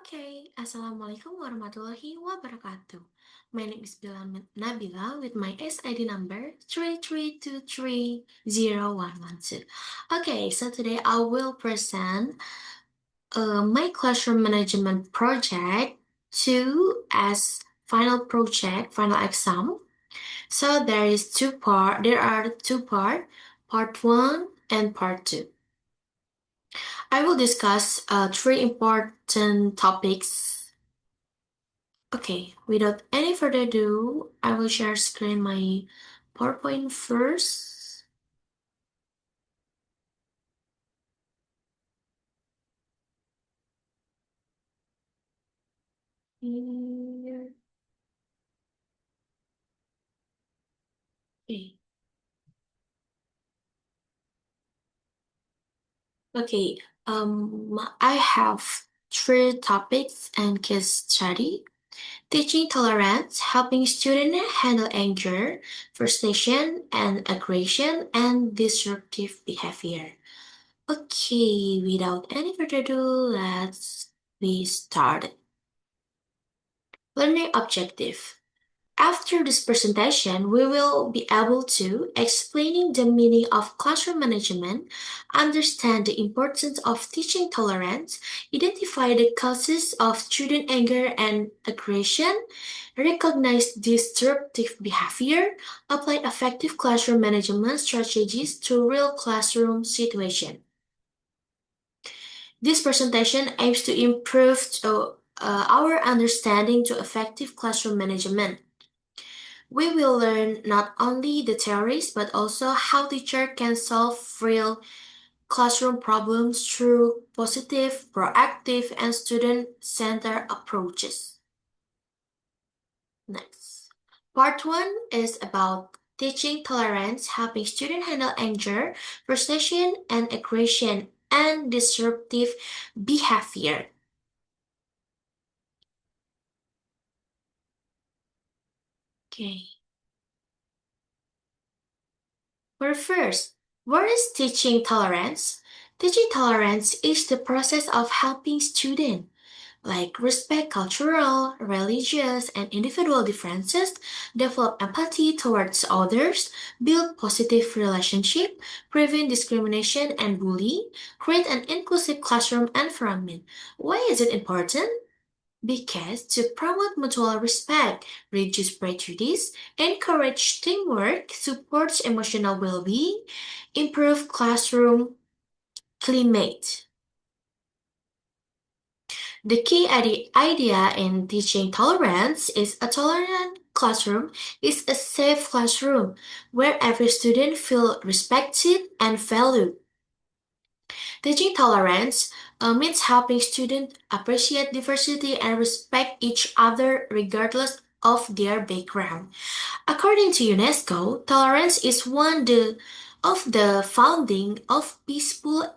Okay, Assalamualaikum warahmatullahi wabarakatuh. My name is Nabila with my SID number 33230112. Okay, so today I will present my classroom management project 2 as final project, final exam. So there are two part 1 and part 2. I will discuss three important topics. Okay, without any further ado, I will share screen my PowerPoint first. Here. Okay. Okay, I have three topics and case study. Teaching tolerance, helping students handle anger, frustration, and aggression, and disruptive behavior. Okay, without any further ado, let's be started. Learning objective. After this presentation, we will be able to explaining the meaning of classroom management, understand the importance of teaching tolerance, identify the causes of student anger and aggression, recognize disruptive behavior, apply effective classroom management strategies to real classroom situation. This presentation aims to improve our understanding to effective classroom management. We will learn not only the theories but also how teacher can solve real classroom problems through positive, proactive, and student-centered approaches. Next. Part 1 is about teaching tolerance, helping students handle anger, frustration, and aggression, and disruptive behavior. Okay. First, what is teaching tolerance? Teaching tolerance is the process of helping students like respect cultural, religious, and individual differences, develop empathy towards others, build positive relationship, prevent discrimination and bullying, create an inclusive classroom environment. Why is it important? Because to promote mutual respect, reduce prejudice, encourage teamwork, supports emotional well-being, improve classroom climate. The key idea in teaching tolerance is a tolerant classroom is a safe classroom where every student feels respected and valued. Teaching tolerance means helping students appreciate diversity and respect each other regardless of their background. According to UNESCO, tolerance is of the founding of peaceful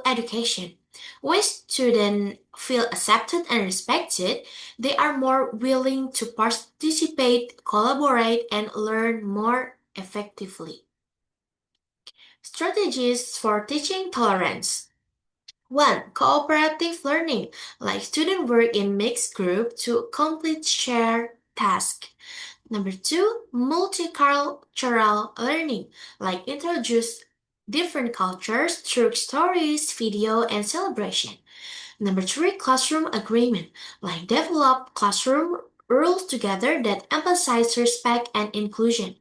education. When students feel accepted and respected, they are more willing to participate, collaborate, and learn more effectively. Strategies for teaching tolerance. 1. Cooperative learning, like students work in mixed groups to complete shared tasks. Number 2, multicultural learning, like introduce different cultures through stories, video, and celebration. Number 3, classroom agreement, like develop classroom rules together that emphasize respect and inclusion.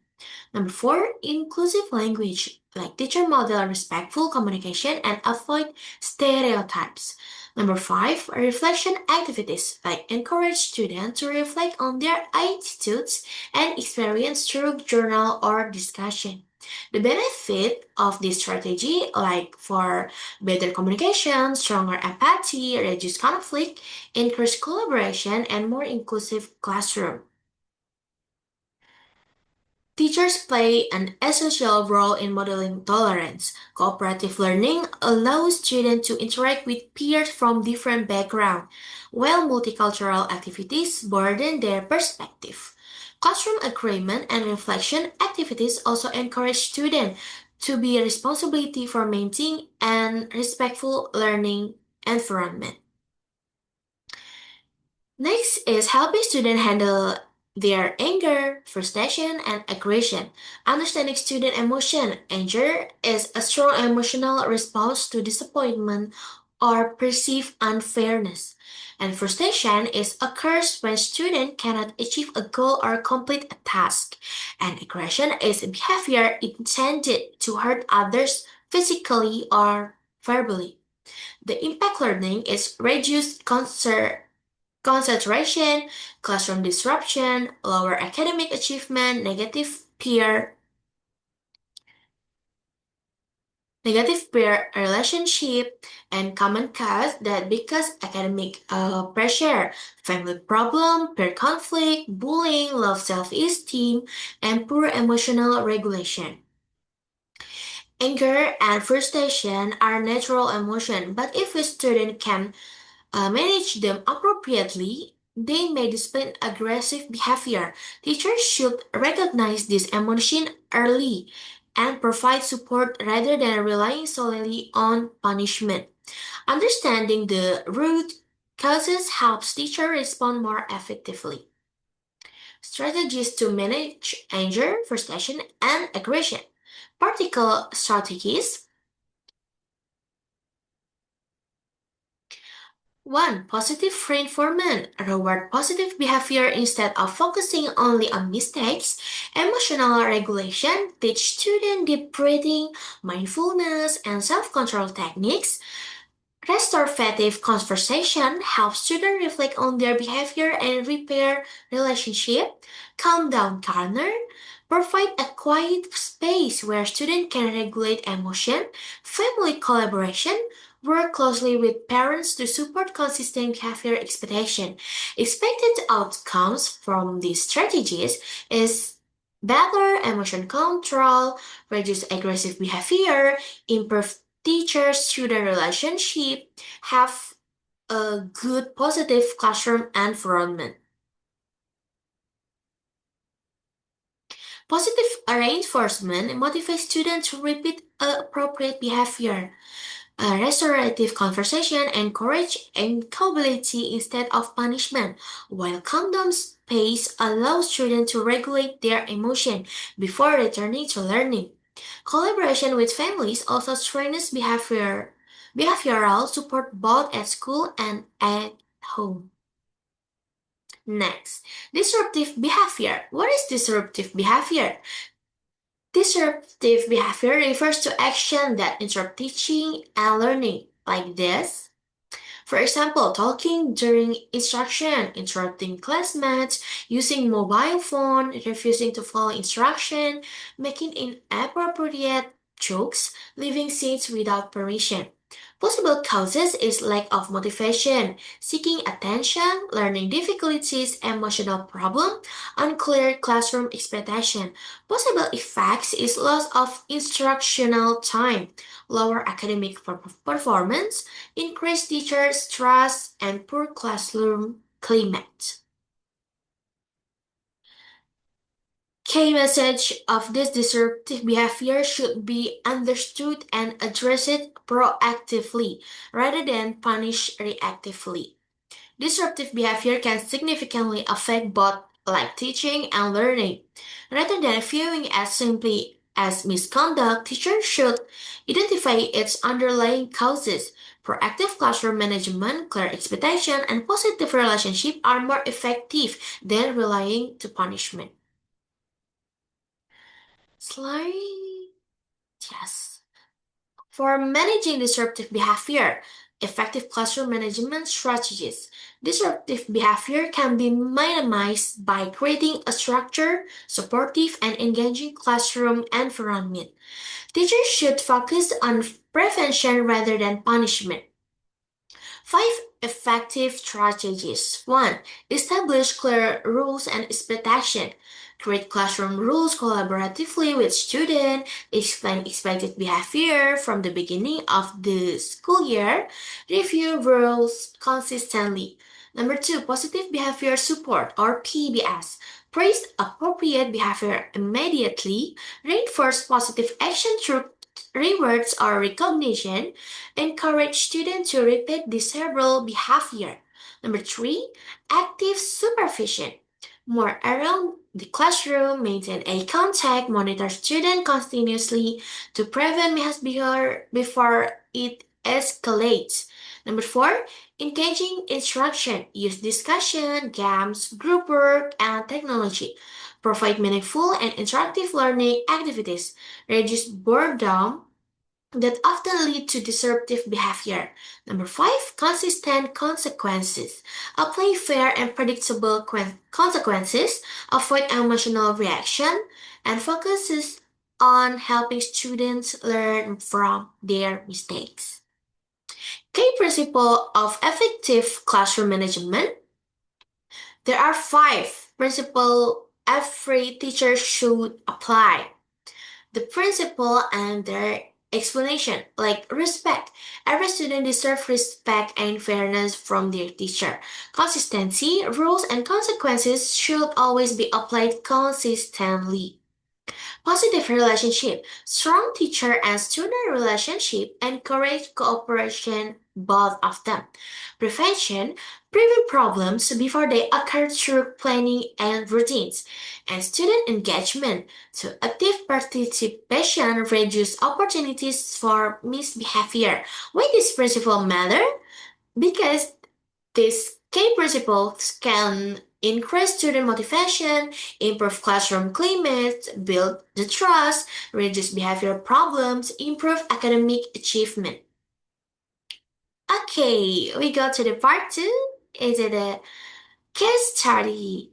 Number 4, inclusive language, like teacher model respectful communication and avoid stereotypes. Number 5, reflection activities, like encourage students to reflect on their attitudes and experience through journal or discussion. The benefit of this strategy, like for better communication, stronger empathy, reduced conflict, increased collaboration, and more inclusive classroom. Teachers play an essential role in modeling tolerance. Cooperative learning allows students to interact with peers from different backgrounds, while multicultural activities broaden their perspective. Classroom agreement and reflection activities also encourage students to be responsibility for maintaining an respectful learning environment. Next is helping students handle their anger, frustration, and aggression. Understanding student emotion. Anger is a strong emotional response to disappointment or perceived unfairness. And frustration is occurs when student cannot achieve a goal or complete a task. And aggression is a behavior intended to hurt others physically or verbally. The impact learning is reduced concentration, classroom disruption, lower academic achievement, negative peer relationship, and common cause that because academic pressure, family problem, peer conflict, bullying, low self-esteem, and poor emotional regulation. Anger and frustration are natural emotion, but if a student can manage them appropriately, they may display aggressive behavior. Teachers should recognize this emotion early and provide support rather than relying solely on punishment. Understanding the root causes helps teachers respond more effectively. Strategies to manage anger, frustration, and aggression. Practical strategies. 1. Positive reinforcement. Reward positive behavior instead of focusing only on mistakes. Emotional regulation. Teach students deep breathing, mindfulness, and self-control techniques. Restorative conversation helps students reflect on their behavior and repair relationship. Calm down corner. Provide a quiet space where students can regulate emotion. Family collaboration. Work closely with parents to support consistent behavior expectation. Expected outcomes from these strategies is better emotion control, reduce aggressive behavior, improve teacher-student relationship, have a good positive classroom environment. Positive reinforcement motivates students to repeat appropriate behavior. A restorative conversation encourages accountability instead of punishment, while calm-down space allows students to regulate their emotion before returning to learning. Collaboration with families also strengthens behavioral support both at school and at home. Next, disruptive behavior. What is disruptive behavior? Disruptive behavior refers to action that interrupt teaching and learning, like this. For example, talking during instruction, interrupting classmates, using mobile phone, refusing to follow instruction, making inappropriate jokes, leaving seats without permission. Possible causes is lack of motivation, seeking attention, learning difficulties, emotional problem, unclear classroom expectation. Possible effects is loss of instructional time, lower academic performance, increased teacher stress, and poor classroom climate. Key message of this disruptive behavior should be understood and addressed proactively rather than punished reactively. Disruptive behavior can significantly affect both like teaching and learning. Rather than viewing as simply as misconduct, teachers should identify its underlying causes. Proactive classroom management, clear expectation, and positive relationship are more effective than relying to punishment. Slide. Yes. For managing disruptive behavior, effective classroom management strategies. Disruptive behavior can be minimized by creating a structured, supportive, and engaging classroom environment. Teachers should focus on prevention rather than punishment. 5 effective strategies. 1. Establish clear rules and expectation. Create classroom rules collaboratively with students. Explain expected behavior from the beginning of the school year. Review rules consistently. Number 2. Positive behavior support or PBS. Praise appropriate behavior immediately. Reinforce positive action through rewards or recognition. Encourage students to repeat desirable behavior. Number 3, active supervision. More around the classroom, maintain eye contact, monitor students continuously to prevent misbehavior before it escalates. Number 4, engaging instruction. Use discussion, games, group work, and technology. Provide meaningful and interactive learning activities. Reduce boredom that often lead to disruptive behavior. Number 5, consistent consequences. Apply fair and predictable consequences, avoid emotional reaction, and focuses on helping students learn from their mistakes. Key principle of effective classroom management. There are 5 principles every teacher should apply. The principle and their explanation, like respect. Every student deserves respect and fairness from their teacher. Consistency, rules, and consequences should always be applied consistently. Positive relationship. Strong teacher and student relationship encourage cooperation both of them. Prevention. Prevent problems before they occur through planning and routines. And student engagement. So active participation reduce opportunities for misbehavior. Why this principle matter? Because these key principles can increase student motivation, improve classroom climate, build the trust, reduce behavioral problems, improve academic achievement. Okay, we go to the part 2. Is it a case study?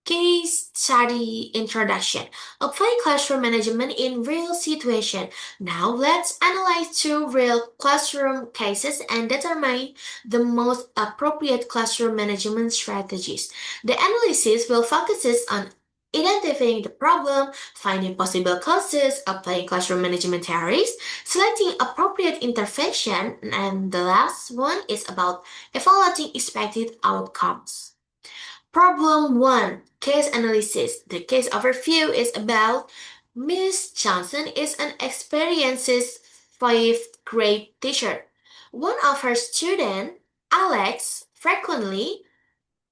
Case study introduction. Apply classroom management in real situation. Now let's analyze 2 real classroom cases and determine the most appropriate classroom management strategies. The analysis will focus on identifying the problem, finding possible causes, applying classroom management theories, selecting appropriate intervention, and the last one is about evaluating expected outcomes. Problem 1, Case Analysis. The case overview is about Miss Johnson is an experienced 5th grade teacher. One of her students, Alex, frequently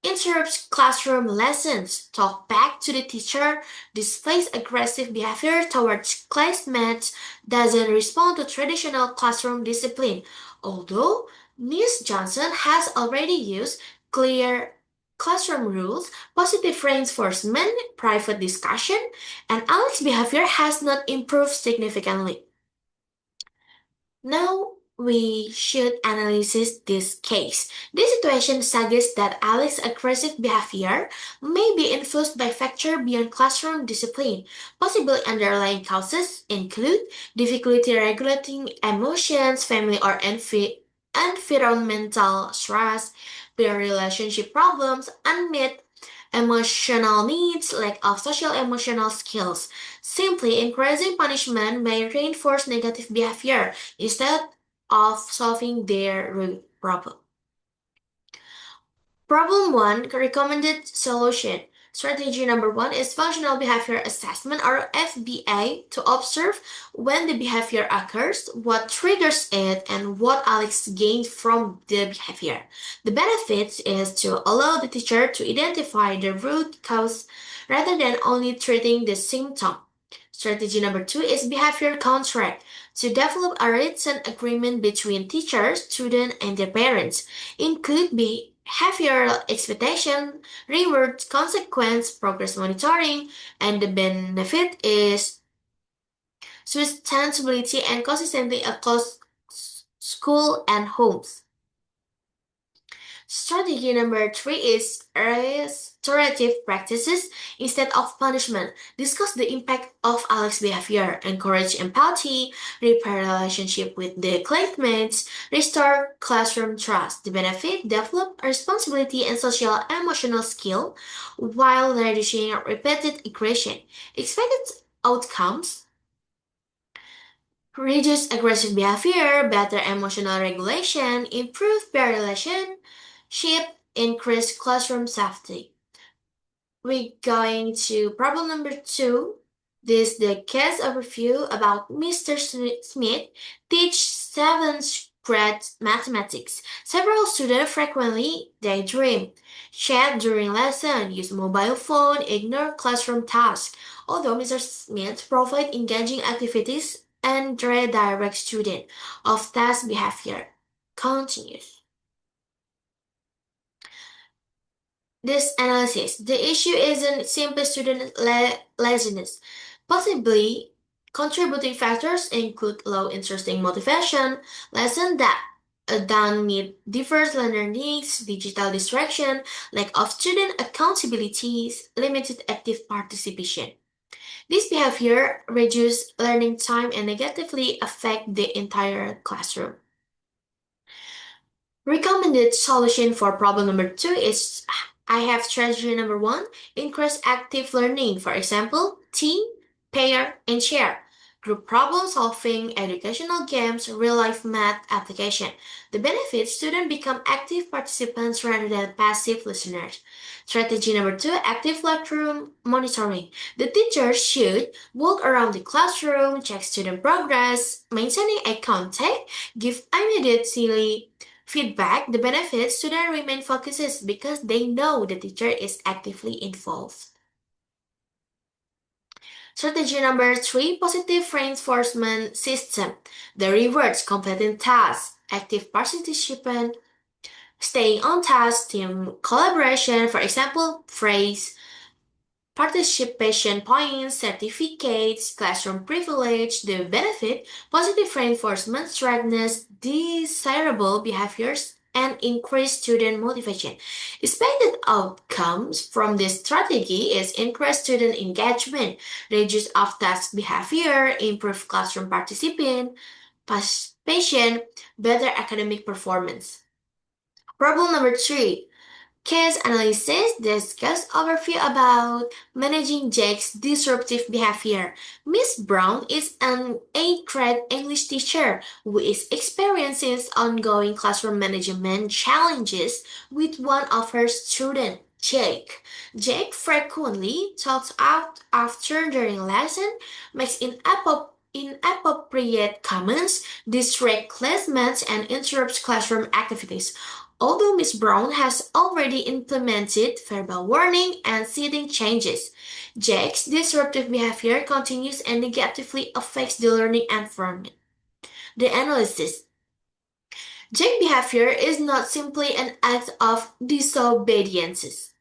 interrupts classroom lessons, talks back to the teacher, displays aggressive behavior towards classmates, doesn't respond to traditional classroom discipline. Although Miss Johnson has already used clear classroom rules, positive reinforcement, private discussion, and Alex's behavior has not improved significantly. Now we should analyze this case. This situation suggests that Alex's aggressive behavior may be influenced by factors beyond classroom discipline. Possible underlying causes include difficulty regulating emotions, family or environmental stress, peer relationship problems, unmet emotional needs, lack of social emotional skills. Simply increasing punishment may reinforce negative behavior instead of solving their root problem. Problem 1, recommended solution. Strategy number 1 is functional behavior assessment or FBA to observe when the behavior occurs, what triggers it, and what Alex gained from the behavior. The benefit is to allow the teacher to identify the root cause rather than only treating the symptom. Strategy number 2 is behavior contract to develop a written agreement between teacher, student, and their parents. Include behavioral expectation, reward, consequence, progress monitoring, and the benefit is sustainability and consistency across school and homes. Strategy number 3 is restorative practices instead of punishment. Discuss the impact of Alex's behavior, encourage empathy, repair relationship with the classmates, restore classroom trust. The benefit, develop responsibility and social emotional skill while reducing repeated aggression. Expected outcomes, reduce aggressive behavior, better emotional regulation, improve peer relationship, increase classroom safety. We're going to problem number 2. This is the case overview about Mr. Smith teach 7th great mathematics. Several students frequently daydream, chat during lesson, use mobile phone, ignore classroom tasks. Although Mr. Smith provides engaging activities and redirect student of task behavior continues. This analysis, the issue isn't simply student laziness. Possibly contributing factors include low interest in motivation, lessons that don't meet diverse learner needs, digital distraction, lack of student accountabilities, limited active participation. This behavior reduces learning time and negatively affect the entire classroom. Recommended solution for problem number 2 is I have strategy number 1, increase active learning. For example, team, pair, and share. Group problem solving, educational games, real life math application. The benefits students become active participants rather than passive listeners. Strategy number 2, active classroom monitoring. The teacher should walk around the classroom, check student progress, maintaining eye contact, give immediately feedback. The benefits students remain focused because they know the teacher is actively involved. Strategy number 3, positive reinforcement system. The rewards completing tasks, active participation, staying on task, team collaboration, for example, phrase, participation points, certificates, classroom privilege, the benefit, positive reinforcement, strengthens desirable behaviors, and increase student motivation. Expected outcomes from this strategy is increased student engagement, reduce off-task behavior, improve classroom participation, better academic performance. Problem number 3, case analysis discuss overview about managing Jake's disruptive behavior. Miss Brown is an 8th grade English teacher who is experiencing ongoing classroom management challenges with one of her students, Jake. Jake frequently talks out after during lesson, makes inappropriate comments, distracts classmates, and interrupts classroom activities. Although Miss Brown has already implemented verbal warning and seating changes, Jake's disruptive behavior continues and negatively affects the learning environment. The analysis, Jake's behavior is not simply an act of disobedience.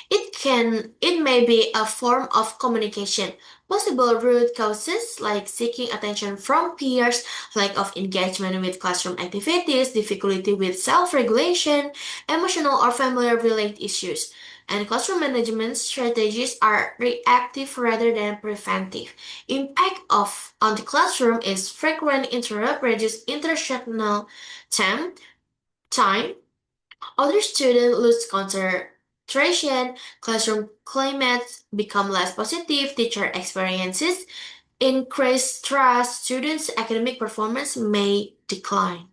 It may be a form of communication. Possible root causes like seeking attention from peers, lack of engagement with classroom activities, difficulty with self-regulation, emotional or family-related issues. And classroom management strategies are reactive rather than preventive. Impact of on the classroom is frequent interrupt, reduced instructional time, other students lose concentration, classroom climates become less positive, teacher experiences increased stress, students' academic performance may decline.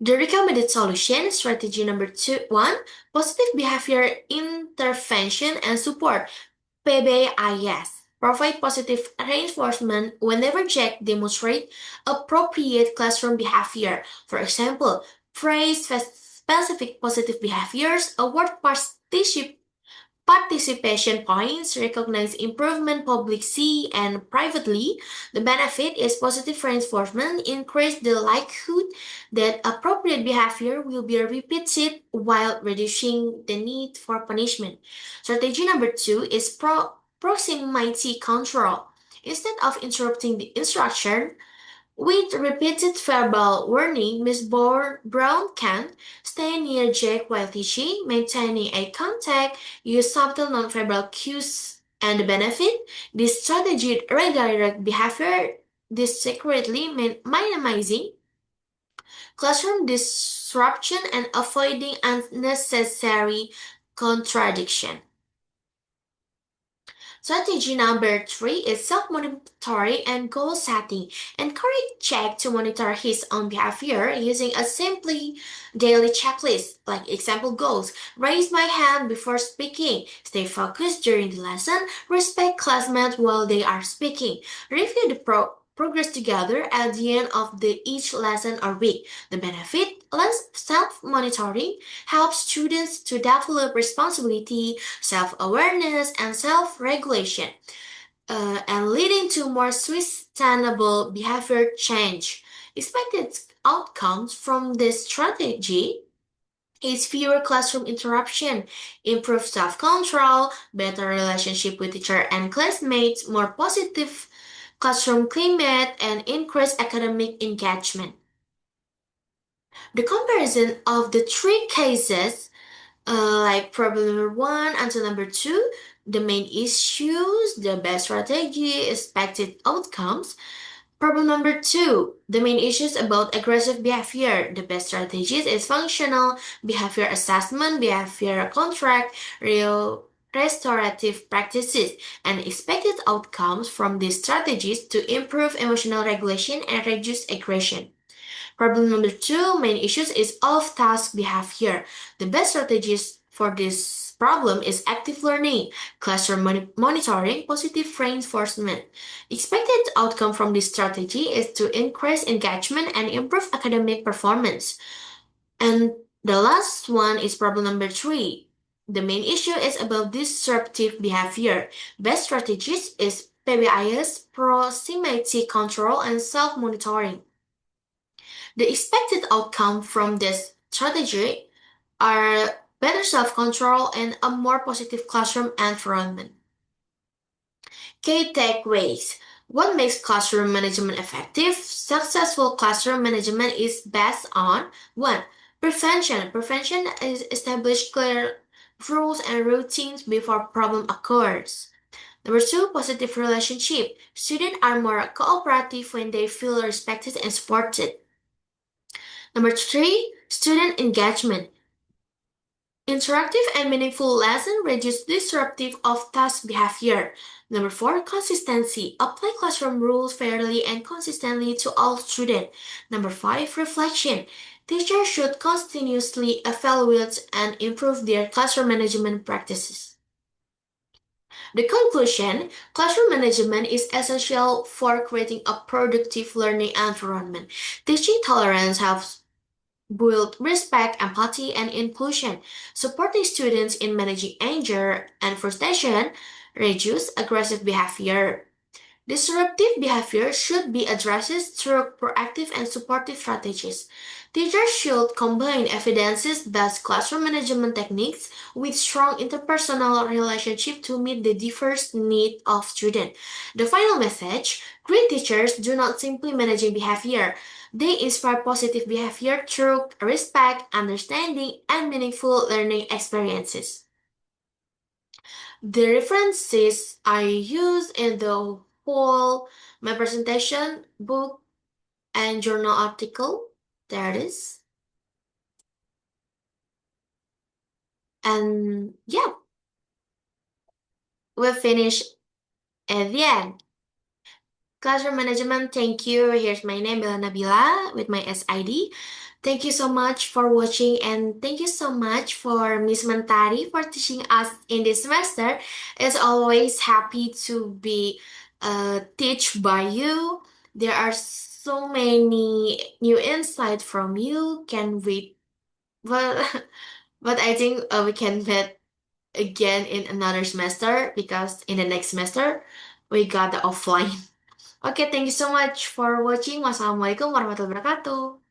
The recommended solution strategy number 1, positive behavior intervention and support. PBIS. Provide positive reinforcement whenever Jack demonstrates appropriate classroom behavior. For example, praise specific positive behaviors, award participation points, recognize improvement publicly and privately. The benefit is positive reinforcement, increase the likelihood that appropriate behavior will be repeated while reducing the need for punishment. Strategy number 2 is proximity control. Instead of interrupting the instruction, with repeated verbal warning, Miss Brown can stay near Jake while teaching, maintaining eye contact, use subtle nonverbal cues, and the benefit. This strategy redirects behavior discreetly, minimizing classroom disruption and avoiding unnecessary contradiction. Strategy number 3 is self-monitoring and goal setting. Encourage Jack to monitor his own behavior using a simply daily checklist, like example goals. Raise my hand before speaking. Stay focused during the lesson. Respect classmates while they are speaking. Review the progress together at the end of each lesson or week. The benefit, less self-monitoring, helps students to develop responsibility, self-awareness, and self-regulation, and leading to more sustainable behavior change. Expected outcomes from this strategy is fewer classroom interruption, improved self-control, better relationship with teacher and classmates, more positive classroom climate, and increased academic engagement. The comparison of the three cases, like problem number one until number two, the main issues, the best strategy, expected outcomes. Problem number two, the main issues about aggressive behavior. The best strategies is functional behavior assessment, behavior contract, real restorative practices, and expected outcomes from these strategies to improve emotional regulation and reduce aggression. Problem number two, main issues is off-task behavior. The best strategies for this problem is active learning, classroom monitoring, positive reinforcement. Expected outcome from this strategy is to increase engagement and improve academic performance. And the last one is problem number three. The main issue is about disruptive behavior. Best strategies is PBIS, proximity control, and self-monitoring. The expected outcome from this strategy are better self-control and a more positive classroom environment. Key takeaways. What makes classroom management effective? Successful classroom management is based on 1. Prevention. Prevention is establish clear rules and routines before problem occurs. Number two, positive relationship. Students are more cooperative when they feel respected and supported. Number three, student engagement. Interactive and meaningful lessons reduce disruptive off-task behavior. Number four, consistency. Apply classroom rules fairly and consistently to all students. Number five, reflection. Teachers should continuously evaluate and improve their classroom management practices. The conclusion, classroom management is essential for creating a productive learning environment. Teaching tolerance helps build respect, empathy, and inclusion, supporting students in managing anger and frustration, reduce aggressive behavior. Disruptive behavior should be addressed through proactive and supportive strategies. Teachers should combine evidence-based classroom management techniques with strong interpersonal relationship to meet the diverse needs of students. The final message, great teachers do not simply managing behavior. They inspire positive behavior through respect, understanding, and meaningful learning experiences. The references I use in the whole my presentation book and journal article. There it is. And yeah, we finished at the end. Classroom management, thank you. Here's my name, Bella Nabila, with my SID. Thank you so much for watching, and thank you so much for Miss Mantari for teaching us in this semester. It's always happy to be teach by you. There are so many new insight from you. Can we? But but I think we can meet again in another semester because in the next semester we got the offline. Okay, thank you so much for watching. Wassalamualaikum warahmatullahi wabarakatuh.